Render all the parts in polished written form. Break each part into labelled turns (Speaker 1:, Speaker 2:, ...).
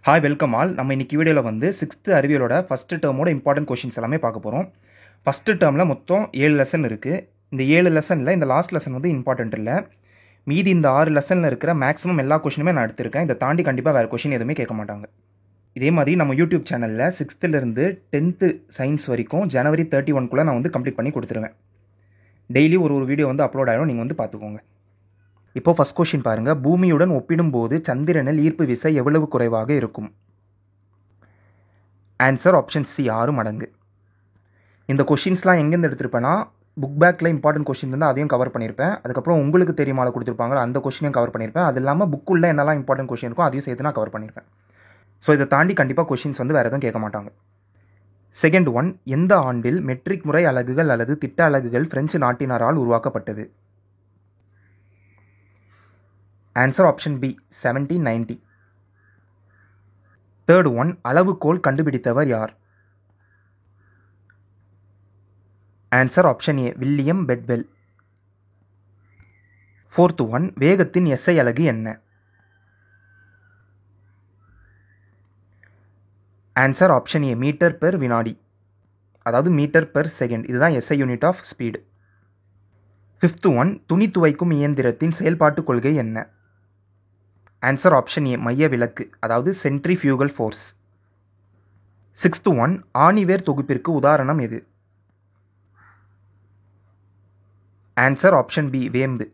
Speaker 1: Hi, welcome all. நம்ம இன்னைக்கு வீடியோவில் வந்து 6th அறிவியலோட ஃபஸ்ட்டு டேர்மோட இம்பார்ட்டன்ட் கொஷின்ஸ் எல்லாமே பார்க்க போகிறோம். ஃபஸ்ட்டு டேர்மில் மொத்தம் 7 லெசன் இருக்குது. இந்த 7 லெசனில் இந்த லாஸ்ட் லெசன் வந்து இம்பார்ட்டன்ட் இல்லை. மீதி இந்த 6 லெசனில் இருக்கிற மேக்ஸிமம் எல்லா கொஷினுமே நான் எடுத்திருக்கேன். இதை தாண்டி கண்டிப்பாக வேறு கொஷின் எதுவுமே கேட்க மாட்டாங்க. இதே மாதிரி நம்ம யூடியூப் சேனலில் 6th to 10th சயின்ஸ் வரைக்கும் January 31 நான் வந்து கம்ப்ளீட் பண்ணி கொடுத்துருவேன். டெய்லி ஒரு வீடியோ வந்து அப்லோட் ஆகிடும், நீங்கள் வந்து பார்த்துக்கோங்க. இப்போ ஃபஸ்ட் கொஷின் பாருங்கள். பூமியுடன் ஒப்பிடும்போது சந்திரனில் ஈர்ப்பு விசை எவ்வளவு குறைவாக இருக்கும்? ஆன்சர் ஆப்ஷன் சி, 6 மடங்கு. இந்த கொஷின்ஸ்லாம் எங்கேருந்து எடுத்திருப்பேன்னா, புக் பேக்கில் இம்பார்ட்டன்ட் கொஷின் இருந்தால் அதையும் கவர் பண்ணியிருப்பேன். அதுக்கப்புறம் உங்களுக்கு தெரியுமால கொடுத்துருப்பாங்க, அந்த கொஷினையும் கவர் பண்ணியிருப்பேன். அது இல்லாமல் புக்குள்ள என்னெல்லாம் இம்பார்ட்டன்ட் கொஷின் இருக்கோ அதையும் சேர்த்து நான் கவர் பண்ணியிருப்பேன். ஸோ இதை தாண்டி கண்டிப்பாக கொஷின்ஸ் வந்து வேறு எதுவும் கேட்க மாட்டாங்க. செகண்ட் ஒன், எந்த ஆண்டில் மெட்ரிக் முறை அலகுகள் அல்லது திட்ட அலகுகள் பிரெஞ்சு நாட்டினரால் உருவாக்கப்பட்டது? Answer option B, 1790. Third one, அளவுகோல் கண்டுபிடித்தவர் யார்? Answer option A, William Bedwell. Fourth one, வேகத்தின் எஸ்ஐ அலகு என்ன? Answer option A, metre per வினாடி, அதாவது மீட்டர் பெர் செகண்ட். இதுதான் SI unit of speed. Fifth one, துணி துவைக்கும் இயந்திரத்தின் செயல்பாட்டு கொள்கை என்ன? ஆன்சர் ஆப்ஷன் ஏ, மைய விலக்கு, அதாவது சென்ட்ரிஃபியூகல் ஃபோர்ஸ். சிக்ஸ்த் ஒன், ஆணிவேர் தொகுப்பிற்கு உதாரணம் எது? ஆன்சர் ஆப்ஷன் பி, வேம்பு.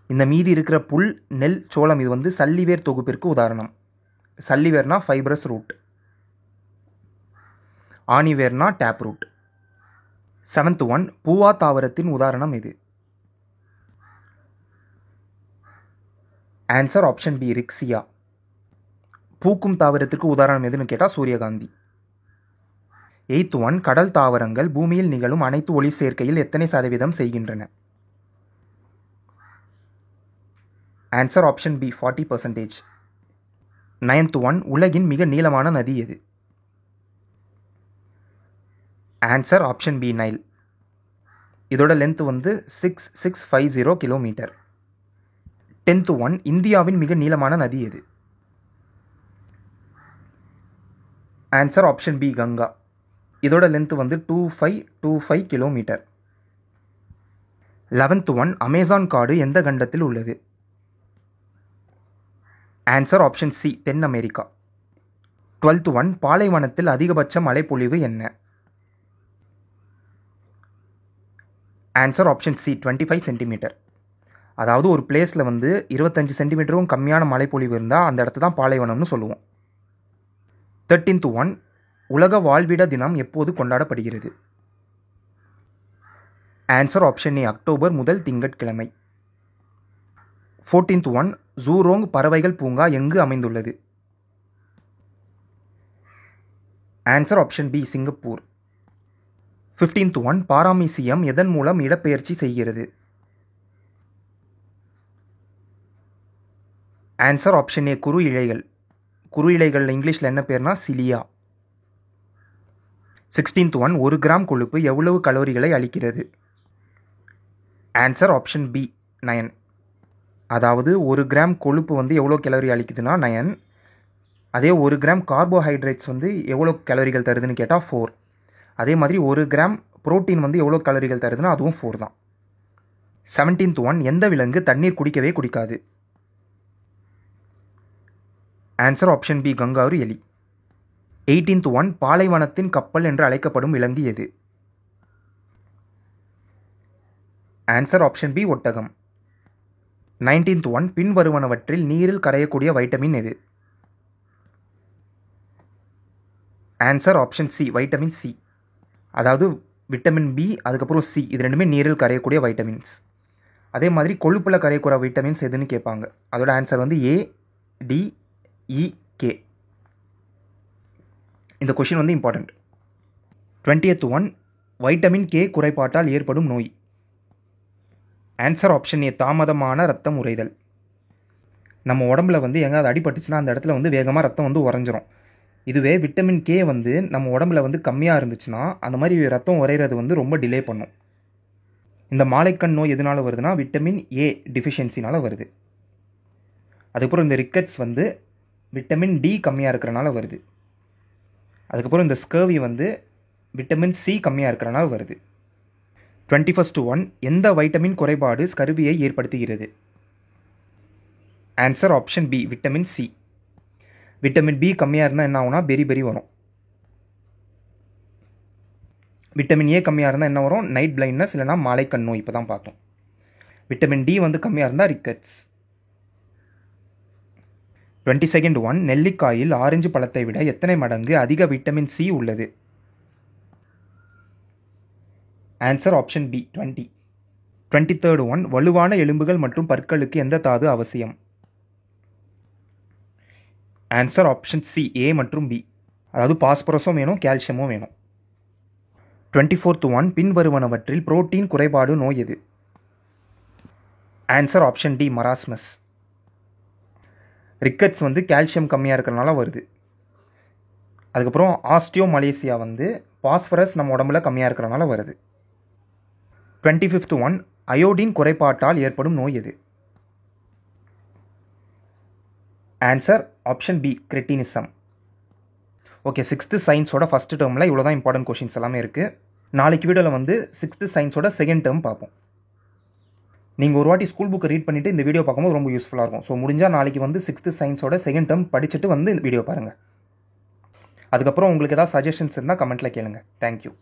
Speaker 1: இந்த மீதி இருக்கிற புல், நெல், சோளம் இது வந்து சல்லிவேர் தொகுப்பிற்கு உதாரணம். சல்லிவேர்னா ஃபைப்ரஸ் ரூட், ஆணிவேர்னா டேப் ரூட். செவன்த் ஒன், பூவா தாவரத்தின் உதாரணம் எது? ஆன்சர் ஆப்ஷன் பி, ரிக்ஸியா. பூக்கும் தாவரத்திற்கு உதாரணம் எதுன்னு கேட்டால் சூரியகாந்தி. எய்த் ஒன், கடல் தாவரங்கள் பூமியில் நிகழும் அனைத்து ஒளி சேர்க்கையில் எத்தனை சதவீதம் செய்கின்றன? Answer option B, 40%. Ninth one, உலகின் மிக நீளமான நதி எது? Answer option B, Nile. இதோட லென்த் வந்து 6650 கிலோமீட்டர். டென்த் ஒன், இந்தியாவின் மிக நீளமான நதி எது? Answer option B, Ganga. இதோட லென்த் வந்து 2525 கிலோமீட்டர். 11th ஒன், அமேசான் காடு எந்த கண்டத்தில் உள்ளது? ஆன்சர் ஆப்ஷன் சி, தென் அமெரிக்கா. 12th ஒன், பாலைவனத்தில் அதிகபட்ச மழைப்பொழிவு என்ன? Answer option C, 25 centimetre. அதாவது ஒரு பிளேஸில் வந்து 25 சென்டிமீட்டரும் கம்மியான மழைப்பொழிவு இருந்தால் அந்த இடத்த தான் பாலைவனம்னு சொல்லுவோம். 13th ஒன், உலக வாழ்விட தினம் எப்போது கொண்டாடப்படுகிறது? ஆன்சர் ஆப்ஷன் ஏ, அக்டோபர் முதல் திங்கட்கிழமை. 14th ஒன், ஜூரோங் பறவைகள் பூங்கா எங்கு அமைந்துள்ளது? Answer option B, Singapore. 15th one, paramecium எதன் மூலம் இடப்பெயர்ச்சி செய்கிறது? ஆன்சர் ஆப்ஷன் ஏ, குறு இழைகள். குறு இழைகள் இங்கிலீஷில் என்ன பேர்னா சிலியா. 16th ஒன், 1 கிராம் கொழுப்பு எவ்வளவு கலோரிகளை அளிக்கிறது? Answer option B, 9. அதாவது 1 கிராம் கொழுப்பு வந்து எவ்வளோ கலோரி அளிக்குதுன்னா 9. அதே 1 கிராம் கார்போஹைட்ரேட்ஸ் வந்து எவ்வளோ கலோரிகள் தருதுன்னு கேட்டால் 4. அதே மாதிரி 1 கிராம் புரோட்டீன் வந்து எவ்வளோ கலோரிகள் தருதுன்னா அதுவும் 4 தான். 17th ஒன், எந்த விலங்கு தண்ணீர் குடிக்கவே குடிக்காது? ஆன்சர் ஆப்ஷன் பி, கங்காரு எலி. 18th ஒன், பாலைவனத்தின் கப்பல் என்று அழைக்கப்படும் விலங்கு எது? ஆன்சர் ஆப்ஷன் பி, ஒட்டகம். 19th ஒன், பின்வருவனவற்றில் நீரில் கரையக்கூடிய வைட்டமின் எது? Answer option C, vitamin C. அதாவது விட்டமின் பி அதுக்கப்புறம் சி இது ரெண்டுமே நீரில் கரையக்கூடிய வைட்டமின்ஸ். அதே மாதிரி கொழுப்பில் கரையக்கூடிய வைட்டமின்ஸ் எதுன்னு கேட்பாங்க. அதோட ஆன்சர் வந்து ஏ, டி, இ, கே. இந்த கொஷின் வந்து important. 20th one, vitamin K குறைபாட்டால் ஏற்படும் நோய்? ஆன்சர் ஆப்ஷன் ஏ, தாமதமான ரத்தம் உறைதல். நம்ம உடம்புல வந்து எங்காவது அடிபட்டுச்சுன்னா அந்த இடத்துல வந்து வேகமாக ரத்தம் வந்து உறைஞ்சிரும். இதுவே விட்டமின் கே வந்து நம்ம உடம்புல வந்து கம்மியாக இருந்துச்சுன்னா அந்த மாதிரி ரத்தம் உறையிறது வந்து ரொம்ப டிலே பண்ணும். இந்த மாலைக்கண் நோய் எதனால் வருதுன்னா விட்டமின் ஏ டிஃபிஷியன்சினால் வருது. அதுக்கப்புறம் இந்த ரிக்கெட்ஸ் வந்து விட்டமின் டி கம்மியாக இருக்கிறனால வருது. அதுக்கப்புறம் இந்த ஸ்கர்வி வந்து விட்டமின் சி கம்மியாக இருக்கிறனால வருது. 21st ஒன், எந்த வைட்டமின் குறைபாடு ஸ்கர்வியை ஏற்படுத்துகிறது? Answer option B, vitamin C. Vitamin B கம்மியாக இருந்தால் என்ன ஆகும்னா பெரி வரும். விட்டமின் ஏ கம்மியாக இருந்தால் என்ன வரும்? நைட் பிளைண்ட்னஸ் இல்லைனா மாலைக்கண் நோய். இப்போ தான் பார்த்தோம். விட்டமின் டி வந்து கம்மியாக இருந்தால் ரிக்கெட்ஸ். 22nd ஒன், நெல்லிக்காயில் ஆரஞ்சு பழத்தை விட எத்தனை மடங்கு அதிக விட்டமின் சி உள்ளது? Answer option B, 20. 23rd one, வலுவான எலும்புகள் மற்றும் பற்களுக்கு எந்த தாது அவசியம்? ஆன்சர் ஆப்ஷன் சி, ஏ மற்றும் பி. அதாவது பாஸ்பரஸும் வேணும், கால்சியமும் வேணும். 24th ஒன், பின்வருவனவற்றில் புரோட்டீன் குறைபாடு நோய் எது? Answer option D, marasmus. Rickets வந்து கால்சியம் கம்மியாக இருக்கிறனால வருது. அதுக்கப்புறம் ஆஸ்டியோமலேசியா வந்து பாஸ்பரஸ் நம்ம உடம்புல கம்மியாக இருக்கிறனால வருது. 25th ஒன், அயோடின் குறைபாட்டால் ஏற்படும் நோய் எது? Answer option B, cretinism. Okay, 6th சயின்ஸோட ஃபஸ்ட் டேர்மில் இவ்வளோ தான் இம்பார்ட்டன்ட் கொஷின்ஸ் எல்லாமே இருக்குது. நாளைக்கு வீடியோவில் வந்து 6th சயின்ஸோட செகண்ட் டேர்ம் பார்ப்போம். நீங்கள் ஒரு வாட்டி ஸ்கூல் புக்கை ரீட் பண்ணிவிட்டு இந்த வீடியோ பார்க்கும்போது ரொம்ப யூஸ்ஃபுல்லாக இருக்கும். ஸோ முடிஞ்சால் நாளைக்கு வந்து 6th சயின்ஸோட செகண்ட் டேர்ம் படிச்சுட்டு வந்து இந்த வீடியோ பாருங்கள். அதுக்கப்புறம் உங்களுக்கு ஏதாவது சஜஷன்ஸ் இருந்தால் கமெண்ட்டில் கேளுங்கள். தேங்க்யூ.